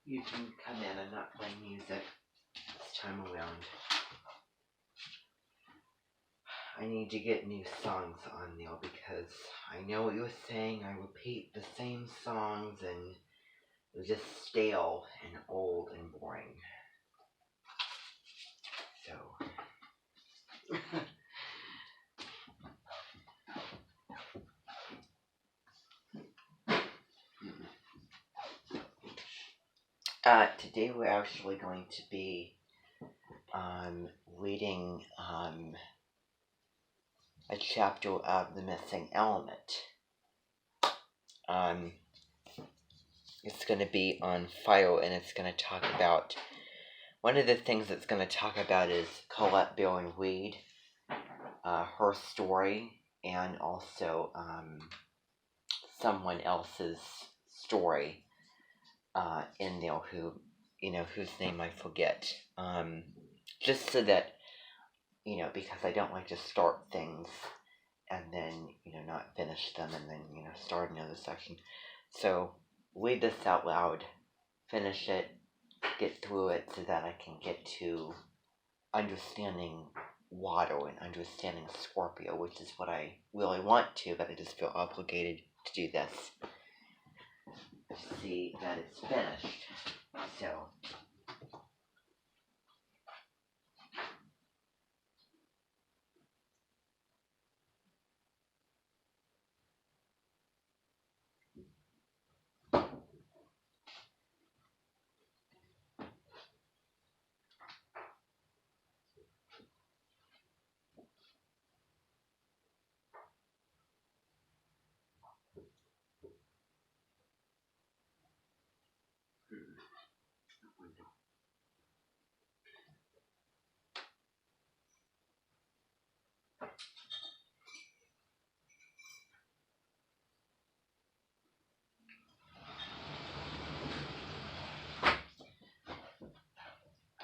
You can come in. I'm not playing music this time around. I need to get new songs on there because I know what you were saying. I repeat the same songs and they're just stale and old and boring. So. Today we're actually going to be reading a chapter of The Missing Element. It's going to be on fire, and it's going to talk about, one of the things it's going to talk about is Colette Baron-Reid, her story, and also someone else's story in there whose name I forget. Just so that, because I don't like to start things and then, not finish them and then, start another section. So, read this out loud, finish it, get through it so that I can get to understanding water and understanding Scorpio, which is what I really want to, but I just feel obligated to do this. See that it's finished. So.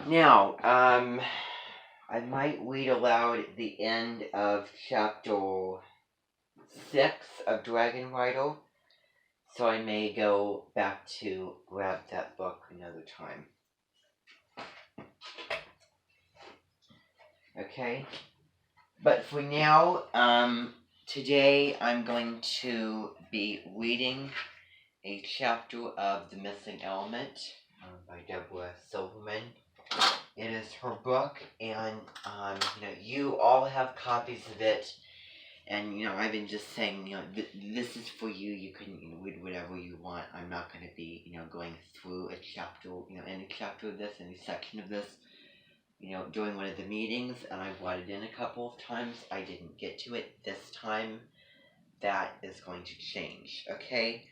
Now, I might read aloud the end of chapter 6 of Dragon Rider, so I may go back to grab that book another time. Okay? But for now, today I'm going to be reading a chapter of The Missing Element by Deborah Silverman. It is her book, and, you all have copies of it, and, I've been just saying, this is for you. You can, read whatever you want. I'm not going to be, going through a chapter, any chapter of this, any section of this, during one of the meetings, and I brought it in a couple of times. I didn't get to it this time. That is going to change, okay?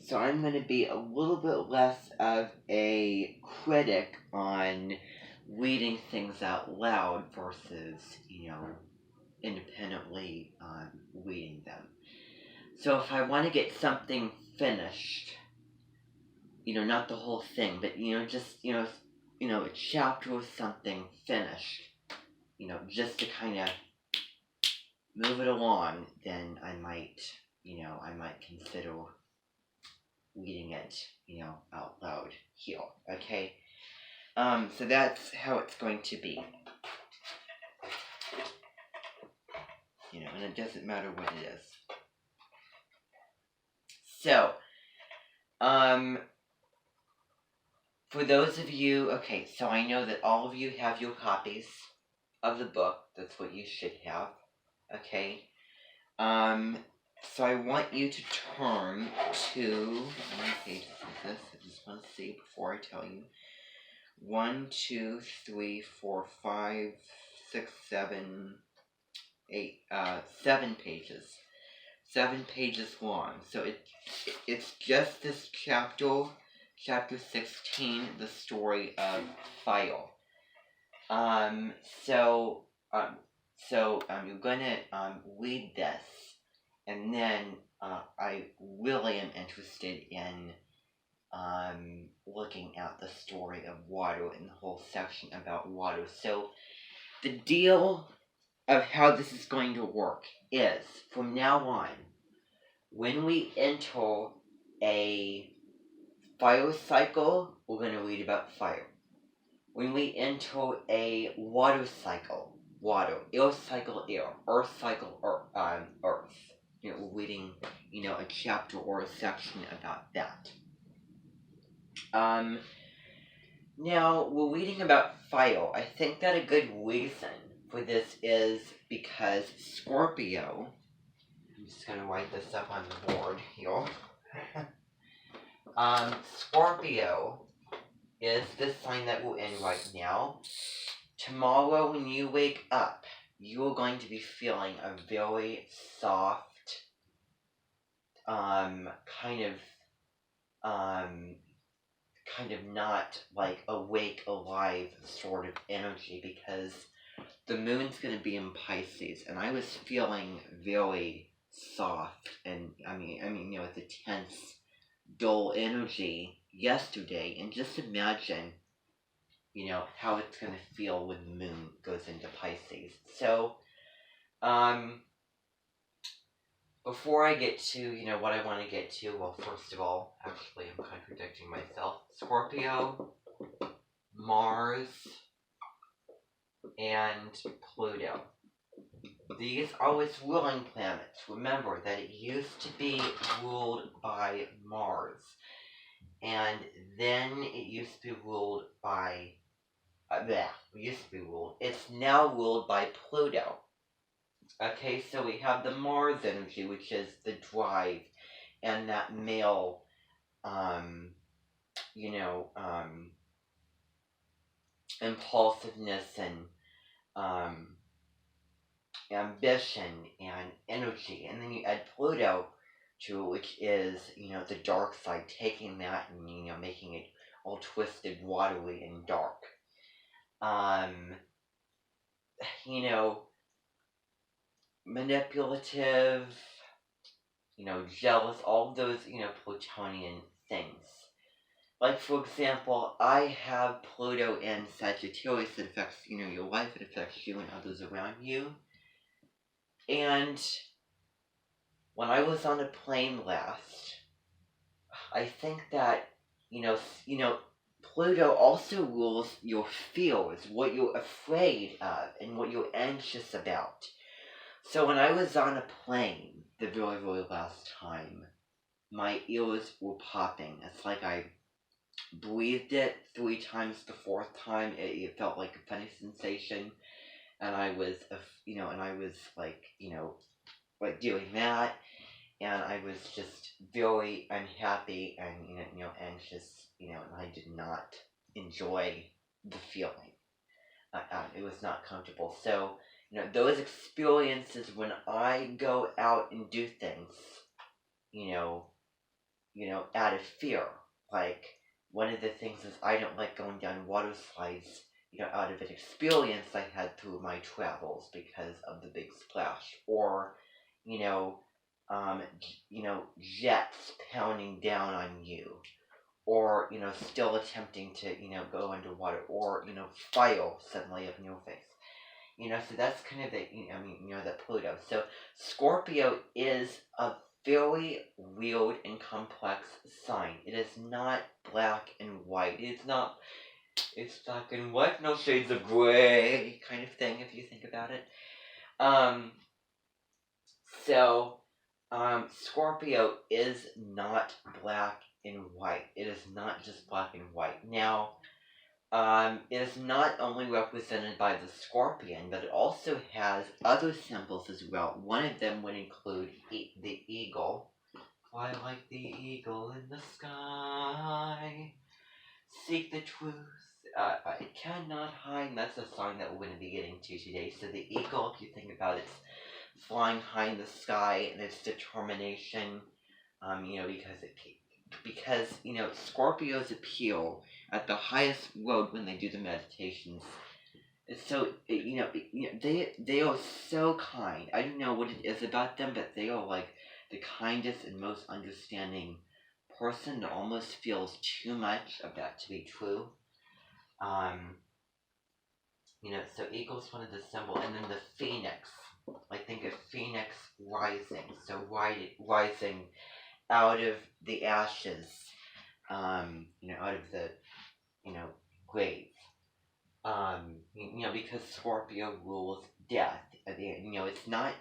So I'm going to be a little bit less of a critic on reading things out loud versus, independently reading them. So if I want to get something finished, not the whole thing, but, just, a chapter of something finished, just to kind of move it along, then I might consider reading it, out loud here, okay? So that's how it's going to be. and it doesn't matter what it is. So, for those of you, okay, so I know that all of you have your copies of the book. That's what you should have, okay? So I want you to turn to, how many pages is this? I just want to see before I tell you. 1, 2, 3, 4, 5, 6, 7, 8, 7 pages. 7 pages long. So it's just this chapter 16, the story of Fire. You're gonna read this, and then I really am interested in looking at the story of water and the whole section about water. So the deal of how this is going to work is, from now on, when we enter a fire cycle, we're going to read about fire. When we enter a water cycle, water, air cycle, air, earth cycle, earth. We're reading, a chapter or a section about that. Now, we're reading about fire. I think that a good reason for this is because Scorpio, I'm just going to write this up on the board here. Scorpio is the sign that we're in right now. Tomorrow when you wake up, you're going to be feeling a very soft, kind of not like awake, alive sort of energy, because the moon's going to be in Pisces, and I was feeling very soft, and I mean, it's a tense, dull energy yesterday, and just imagine, how it's going to feel when the moon goes into Pisces. So, before I get to, what I want to get to, well, first of all, actually, I'm contradicting myself. Scorpio, Mars, and Pluto. These are its ruling planets. Remember that it used to be ruled by Mars, and then it used to be ruled by, it's now ruled by Pluto. Okay, so we have the Mars energy, which is the drive and that male, impulsiveness and ambition and energy. And then you add Pluto to it, which is, the dark side, taking that and, making it all twisted, watery, and dark. Manipulative, jealous, all those, Plutonian things. Like, for example, I have Pluto in Sagittarius that affects, your life, it affects you and others around you. And when I was on a plane last, I think that, Pluto also rules your fears, what you're afraid of, and what you're anxious about. So when I was on a plane the very, very last time, my ears were popping. It's like I breathed it 3 times. The 4th time, it felt like a funny sensation, and I was, like doing that, and I was just very unhappy and, anxious, and I did not enjoy the feeling. It was not comfortable. So, those experiences when I go out and do things, out of fear. Like, one of the things is I don't like going down water slides, out of an experience I had through my travels because of the big splash. Or, jets pounding down on you. Or, still attempting to, go underwater. Or, fire suddenly up in your face. So that's kind of the, the Pluto. So Scorpio is a very weird and complex sign. It is not black and white. It's black and white, no shades of gray kind of thing, if you think about it. So, Scorpio is not black and white. It is not just black and white. Now, it is not only represented by the scorpion, but it also has other symbols as well. One of them would include the eagle. Fly like the eagle in the sky. Seek the truth. It cannot hide. And that's a song that we're going to be getting to today. So the eagle, if you think about it, it's flying high in the sky and its determination. Because Scorpios appeal at the highest road when they do the meditations. It's so they are so kind. I don't know what it is about them, but they are like the kindest and most understanding person that almost feels too much of that to be true. So eagle's one of the symbol, and then the phoenix. Like think of phoenix rising, so rising out of the ashes, out of the, grave. Because Scorpio rules death. It's not,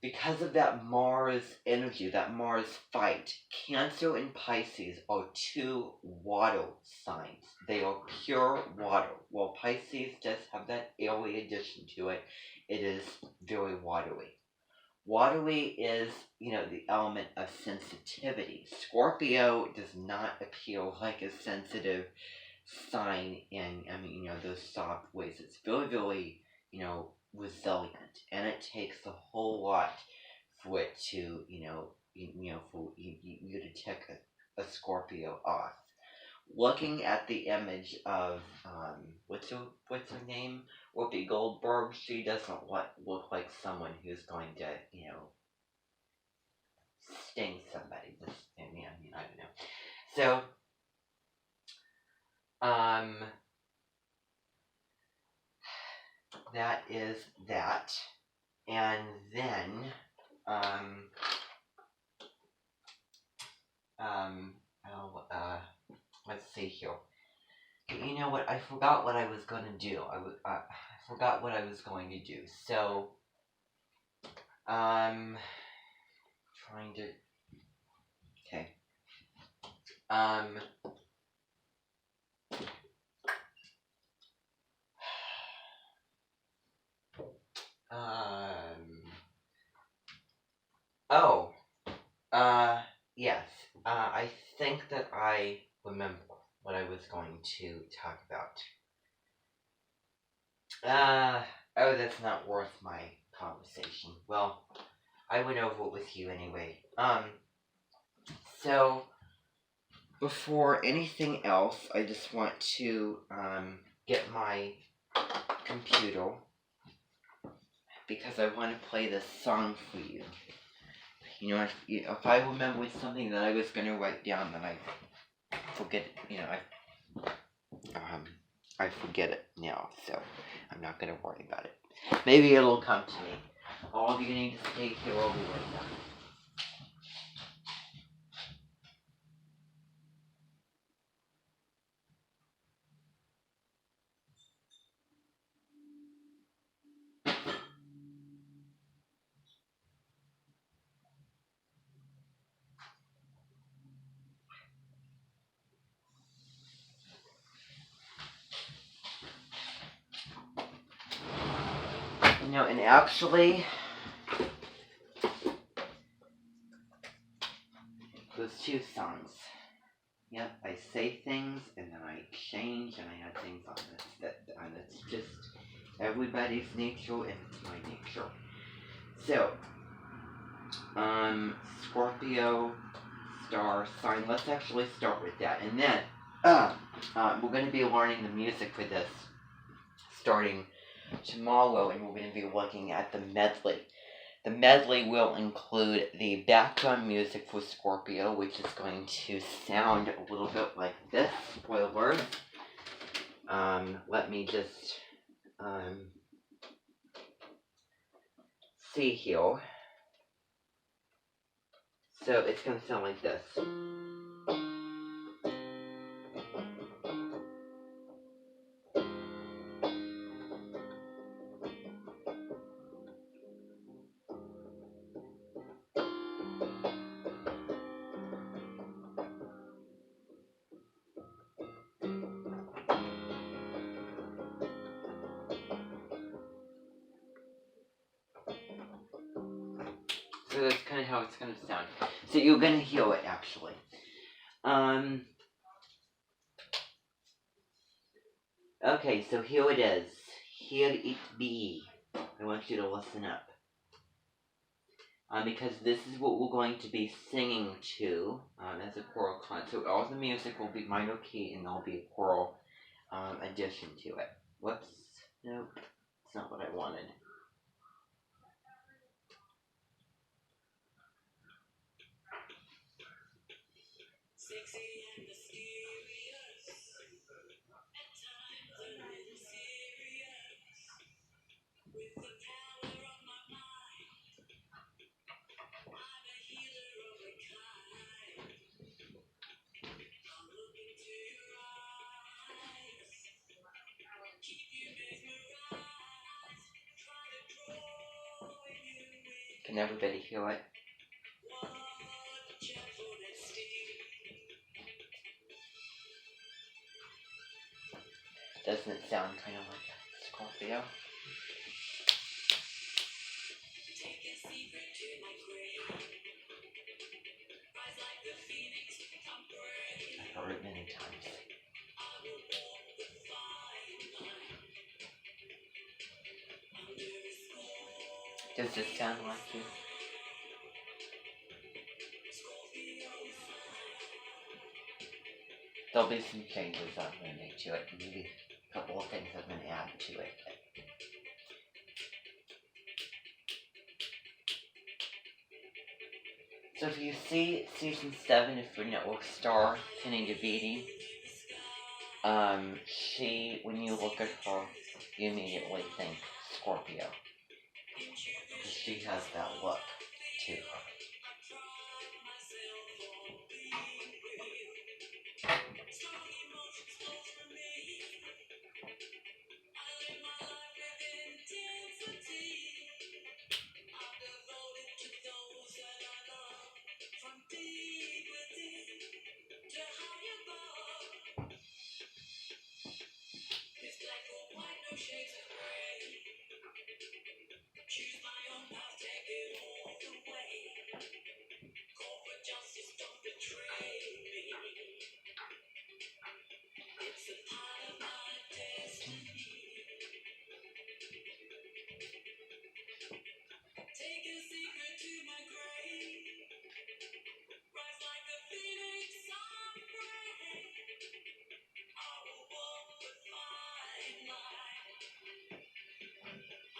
because of that Mars energy, that Mars fight, Cancer and Pisces are two water signs. They are pure water. While Pisces does have that airy addition to it, it is very watery. Watery is, the element of sensitivity. Scorpio does not appeal like a sensitive sign in, those soft ways. It's very, very, resilient. And it takes a whole lot for it to, for you to tick a Scorpio off. Looking at the image of, what's her name? Whoopi Goldberg, she doesn't look like someone who's going to, sting somebody. I don't know. So, that is that. And then, let's see here. You know what? I forgot what I was going to do. I forgot what I was going to do. So, trying to. Okay. Yes. I think that I remember what I was going to talk about. That's not worth my conversation. Well, I went over it with you anyway. So, before anything else, I just want to, get my computer, because I want to play this song for you. If I remember something that I was going to write down, then I forget it, I forget it now, so I'm not going to worry about it. Maybe it'll come to me. All of you need to stay here, I'll be right back. And actually, those two songs. Yep, I say things and then I change and I add things on this. And it's just everybody's nature and it's my nature. So, Scorpio star sign. Let's actually start with that, and then we're going to be learning the music for this starting tomorrow, and we're going to be looking at the medley. The medley will include the background music for Scorpio, which is going to sound a little bit like this. Spoiler. Let me just see here. So it's going to sound like this. So that's kind of how it's going to sound. So you're going to hear it, actually. Okay, so here it is. Here it be. I want you to listen up. Because this is what we're going to be singing to as a choral concert. All the music will be minor key and there'll be a choral addition to it. Whoops. Nope. That's not what I wanted. Sexy and mysterious. At times a little serious. With the power of my mind, I'm a healer of a kind. I'll look into your eyes, keep you mesmerized, try to draw you in. Can everybody hear it? Watch out for that sting. Doesn't it sound kind of like a Scorpio? Take a secret to my grave. Rise like the phoenix, I'm brave. I've heard it many times. I will walk the fine line. Under a scorpion. Does this sound like you? Scorpio sign. There'll be some changes I'm going to make to it. Maybe a couple of things I'm going to add to it. So if you see season 7 of your network star, Kenny DeViti, she, when you look at her, you immediately think Scorpio. Because she has that look to her. Shades of gray. Choose my own path, take it all the way. Corporate justice, don't betray me. It's a part of my destiny. Take a secret to my grave. Rise like a phoenix, I'm brave. I will walk the fine line.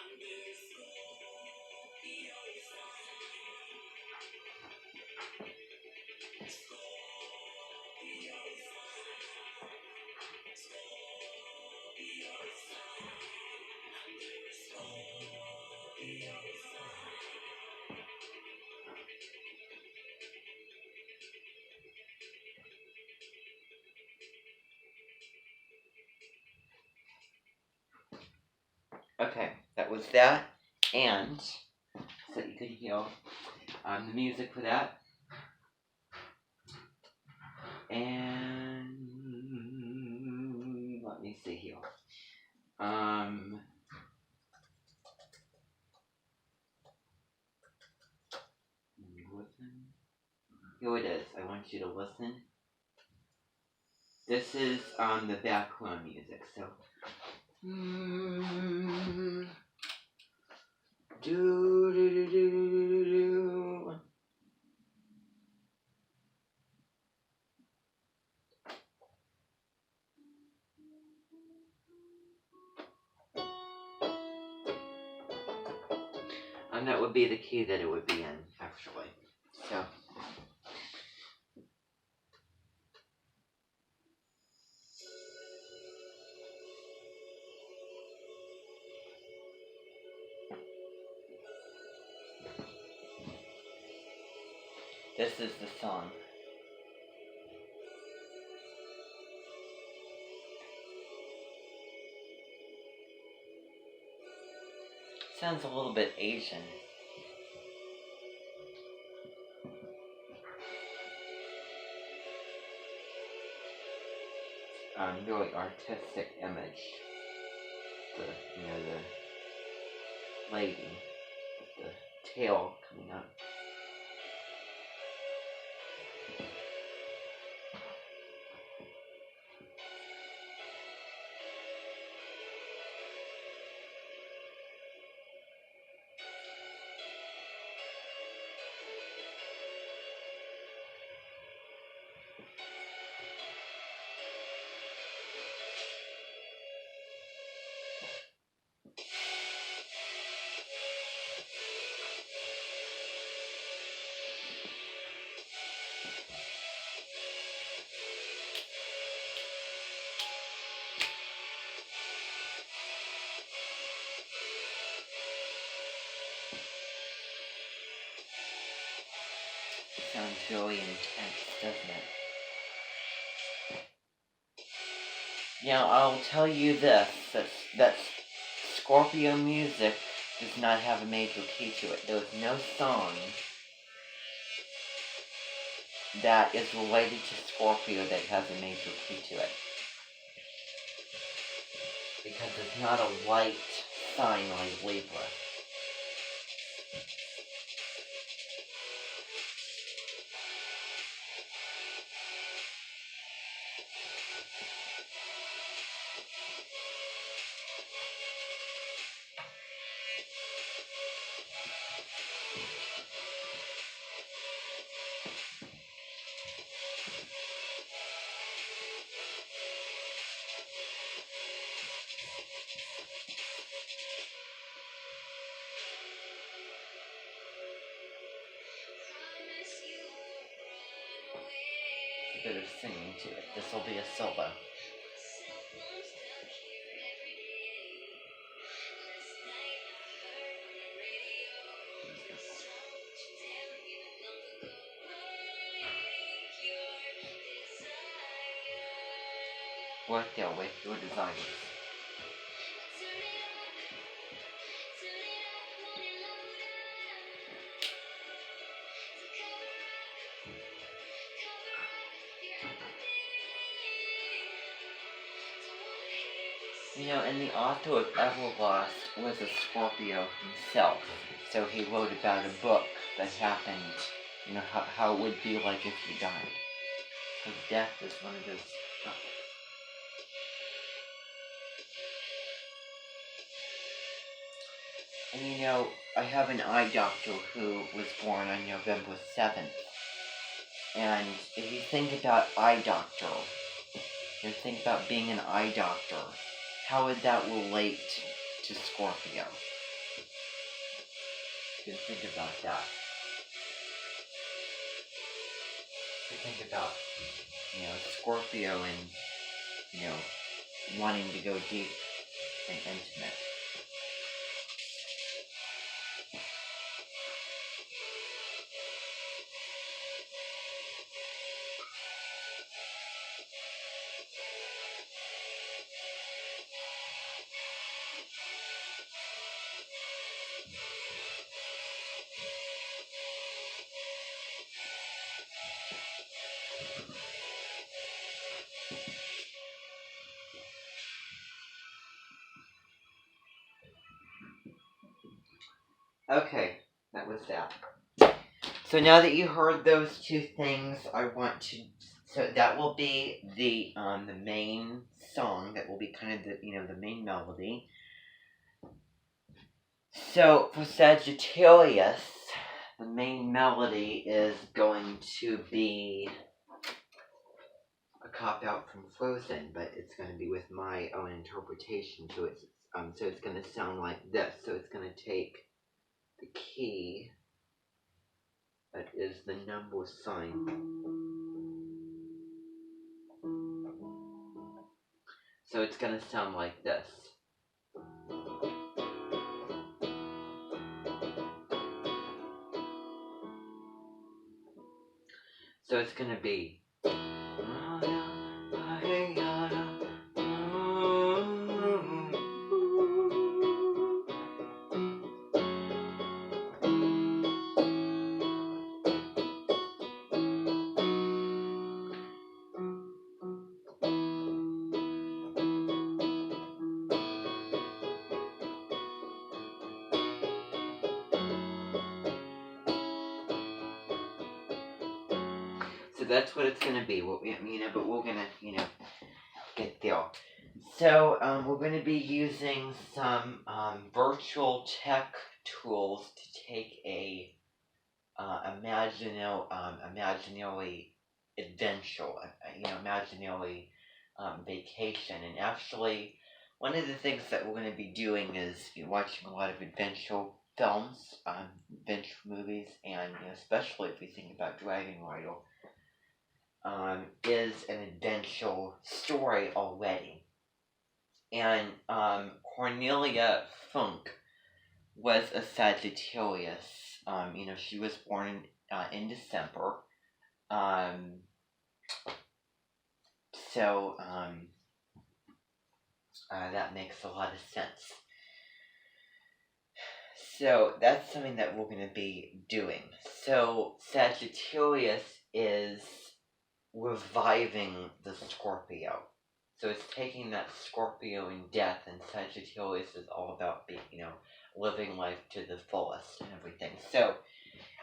Under a Scorpio sign. Scorpio sign. Scorpio sign. Under a Scorpio sign. Okay, that was that, and so you can hear the music for that. And let me see here. Listen. Here it is. I want you to listen. This is the background music. So. Do do do do do do. And that would be the key that it would be in, actually. So. This is the song. Sounds a little bit Asian. Really artistic image. The lady with the tail coming up. really intense, doesn't it? Now, I'll tell you this, that Scorpio music does not have a major key to it. There is no song that is related to Scorpio that has a major key to it. Because it's not a light sign like Libra. A bit of singing to it. This will be a solo. Work their way through desires. You know, and the author of Everlast was a Scorpio himself. So he wrote about a book that happened, you know, how it would be like if you died. Because death is one of those topics. And you know, I have an eye doctor who was born on November 7th. And if you think about eye doctor, you think about being an eye doctor, how would that relate to Scorpio? You can think about that. You think about, you know, Scorpio and, you know, wanting to go deep and intimate. Okay, that was that. So now that you heard those two things, I want to. So that will be the main song. That will be kind of the main melody. So for Sagittarius, the main melody is going to be a cop out from Frozen, but it's going to be with my own interpretation. So it's going to sound like this. So it's going to take the key that is the number sign. So it's going to sound like this. So it's going to be. So that's what it's going to be. But we're going to, get there. So we're going to be using some virtual tech tools to take a imaginary adventure, imaginary vacation. And actually, one of the things that we're going to be doing is watching a lot of adventure films, adventure movies, and especially if we think about Dragon Rider. Is an adventure story already. And Cornelia Funk was a Sagittarius. She was born in December. So, that makes a lot of sense. So, that's something that we're going to be doing. So, Sagittarius is reviving the Scorpio. So it's taking that Scorpio in death, and Sagittarius is all about being, living life to the fullest and everything. So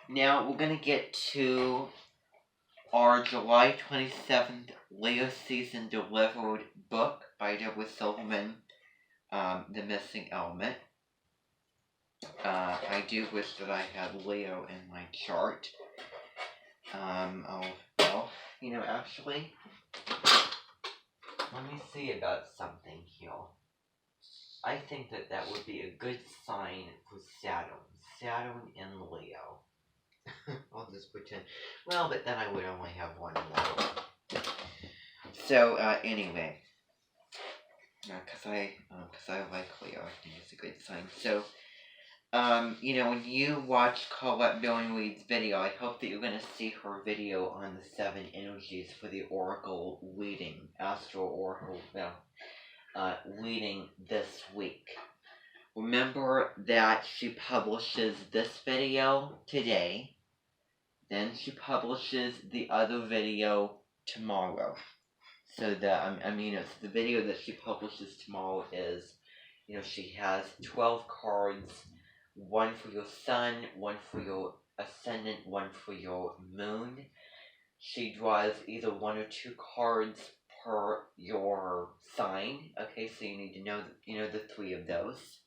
now we're gonna get to our July 27th Leo season delivered book by Deborah Silverman, The Missing Element. I do wish that I had Leo in my chart. Actually, let me see about something here. I think that would be a good sign for Saturn. Saturn in Leo. I'll just pretend. Well, but then I would only have one Leo. So, anyway. Cause I like Leo. I think it's a good sign. So, when you watch Colette Billingweed's video, I hope that you're going to see her video on the 7 energies for the Oracle reading, Astro Oracle, reading this week. Remember that she publishes this video today, then she publishes the other video tomorrow. So the video that she publishes tomorrow is, she has 12 cards, one for your sun, one for your ascendant, one for your moon. She draws either 1 or 2 cards per your sign. Okay, so you need to know, the 3 of those.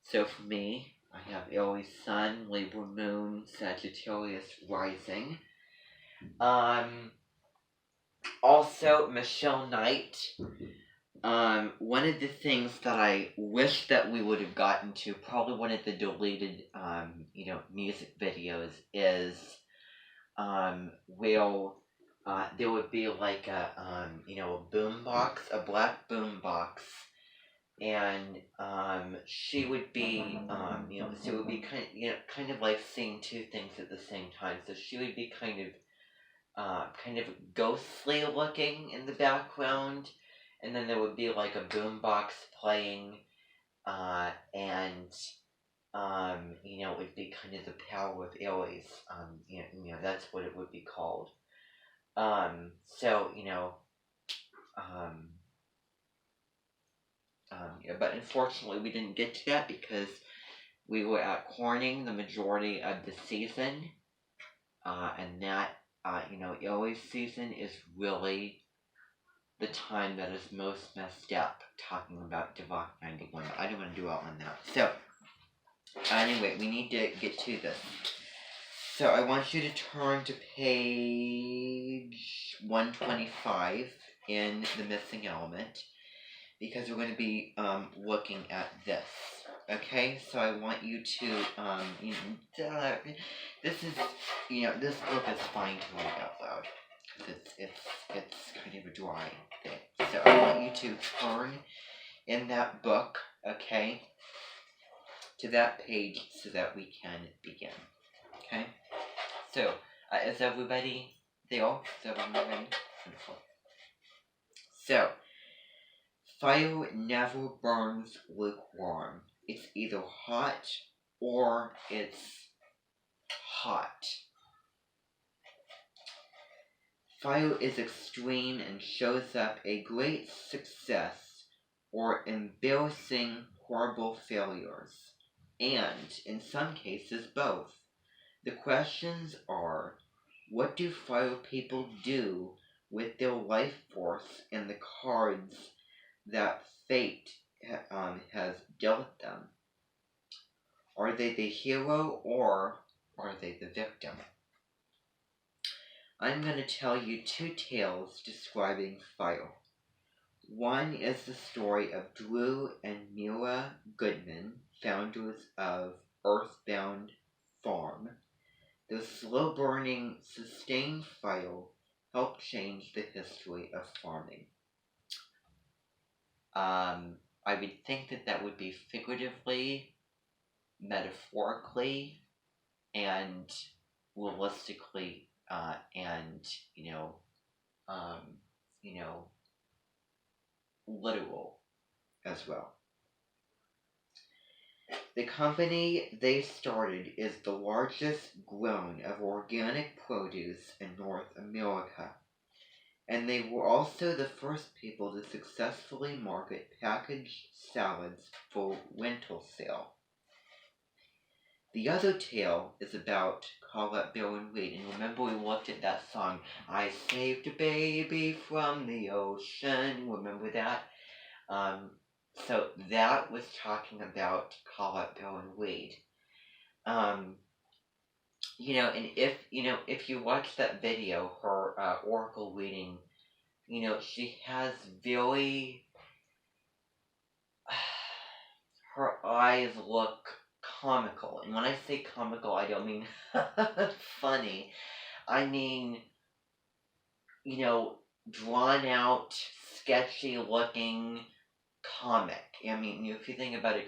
So for me, I have Aries Sun, Libra Moon, Sagittarius Rising. Also, Michelle Knight. One of the things that I wish that we would have gotten to, probably one of the deleted, music videos, is, where, there would be like a boombox, a black boombox, and, she would be, so it would be kind of like seeing 2 things at the same time. So she would be kind of ghostly looking in the background, and then there would be like a boombox playing, and it would be kind of the power of Aries. That's what it would be called. But unfortunately we didn't get to that because we were at Corning the majority of the season, and that, Aries season is really the time that is most messed up, talking about Devok 91. I don't want to do all on that. So, anyway, we need to get to this. So, I want you to turn to page 125 in The Missing Element, because we're going to be looking at this. Okay, so I want you to, this book is fine to read out loud, because it's kind of a dry thing. So I want you to turn in that book, okay, to that page so that we can begin. Okay, so is everybody there? Is everybody ready? Wonderful. So, fire never burns lukewarm. It's either hot or it's hot. Fire is extreme and shows up a great success or embarrassing, horrible failures, and in some cases both. The questions are, what do fire people do with their life force and the cards that fate has dealt them? Are they the hero or are they the victim? I'm going to tell you 2 tales describing fire. One is the story of Drew and Mira Goodman, founders of Earthbound Farm. The slow-burning, sustained fire helped change the history of farming. I would think that would be figuratively, metaphorically, and realistically, and literal as well. The company they started is the largest grown of organic produce in North America, and they were also the first people to successfully market packaged salads for rental sale. The other tale is about Colette Bill and Weed, and remember we looked at that song, I saved a baby from the ocean, remember that? So that was talking about Colette Bill and Weed. And if you watch that video, her oracle reading, she has very, her eyes look comical. And when I say comical, I don't mean funny. I mean, drawn out, sketchy looking comic. I mean, if you think about a